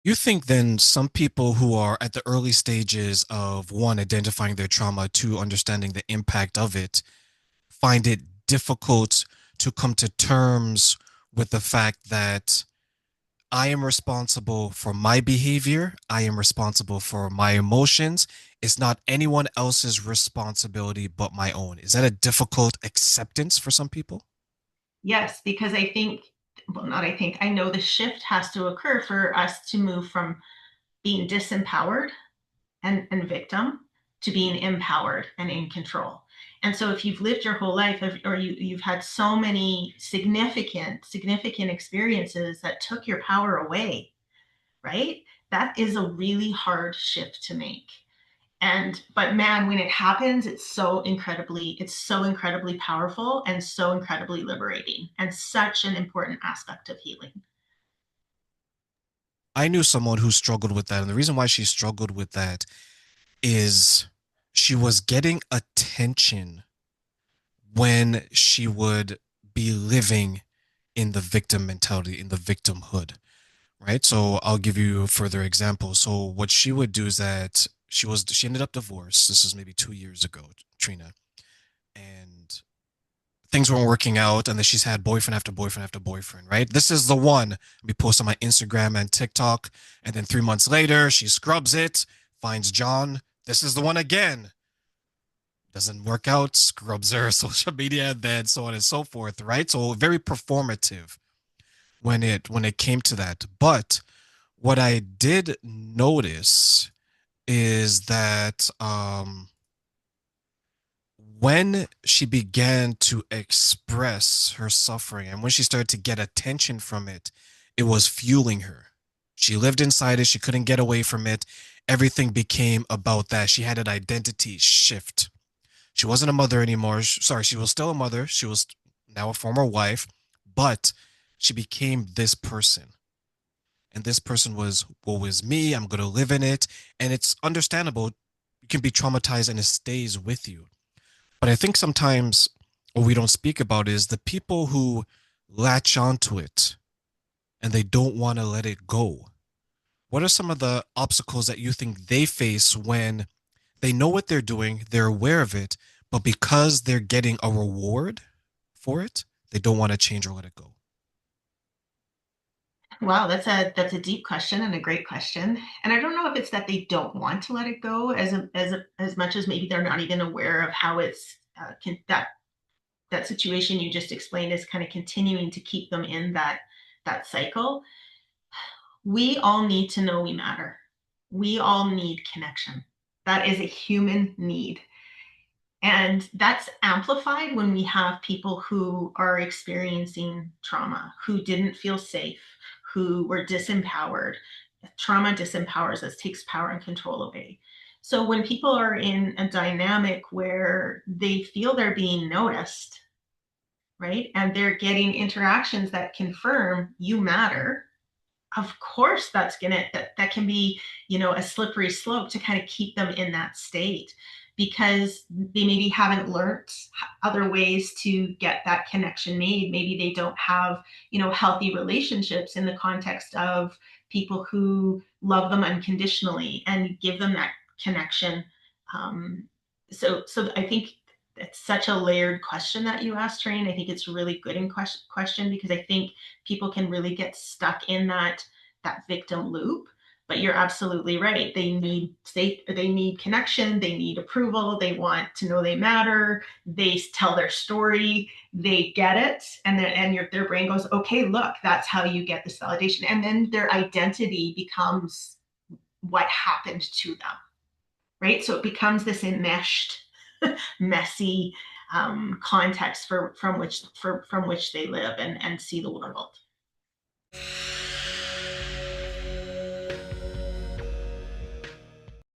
You think then some people who are at the early stages of one, identifying their trauma, two, understanding the impact of it, find it difficult to come to terms with the fact that I am responsible for my behavior. I am responsible for my emotions. It's not anyone else's responsibility but my own. Is that a difficult acceptance for some people? Yes, because I think, well, not I think, I know the shift has to occur for us to move from being disempowered and victim to being empowered and in control. And so if you've lived your whole life or you've had so many significant experiences that took your power away, right? That is a really hard shift to make. And but man, when it happens, it's so incredibly powerful and so incredibly liberating and such an important aspect of healing. I knew someone who struggled with that. And the reason why she struggled with that is she was getting attention when she would be living in the victim mentality, in the victimhood, right? So I'll give you a further example. So what she would do is that she ended up divorced. This was maybe 2 years ago, Trina, and things weren't working out, and then she's had boyfriend after boyfriend after boyfriend, right? This is the one. We post on my Instagram and TikTok, and then 3 months later, she scrubs it, finds John. This is the one again. Doesn't work out, scrubs her social media, and then so on and so forth, right? So very performative when it came to that. But what I did notice is that when she began to express her suffering and when she started to get attention from it, it was fueling her. She lived inside it. She couldn't get away from it. Everything became about that. She had an identity shift. She wasn't a mother anymore. Sorry, she was still a mother. She was now a former wife, but she became this person. And this person was, woe is me. I'm going to live in it. And it's understandable. You can be traumatized and it stays with you. But I think sometimes what we don't speak about is the people who latch onto it and they don't want to let it go. What are some of the obstacles that you think they face when they know what they're doing, they're aware of it, but because they're getting a reward for it, they don't want to change or let it go? Wow, that's a deep question and a great question. And I don't know if it's that they don't want to let it go as much as maybe they're not even aware of how it's that situation you just explained is kind of continuing to keep them in that cycle. We all need to know we matter. We all need connection. That is a human need. And that's amplified when we have people who are experiencing trauma, who didn't feel safe, who were disempowered. Trauma disempowers us, takes power and control away. So when people are in a dynamic where they feel they're being noticed, right, and they're getting interactions that confirm you matter, of course that can be, a slippery slope to kind of keep them in that state because they maybe haven't learned other ways to get that connection made. Maybe they don't have, healthy relationships in the context of people who love them unconditionally and give them that connection. Um, so so I think it's such a layered question that you asked, Train. I think it's a really good in question because I think people can really get stuck in that victim loop. But you're absolutely right. They need connection, they need approval, they want to know they matter, they tell their story, they get it, and then their brain goes, okay, look, that's how you get this validation. And then their identity becomes what happened to them, right? So it becomes this enmeshed, messy context from which they live and see the world.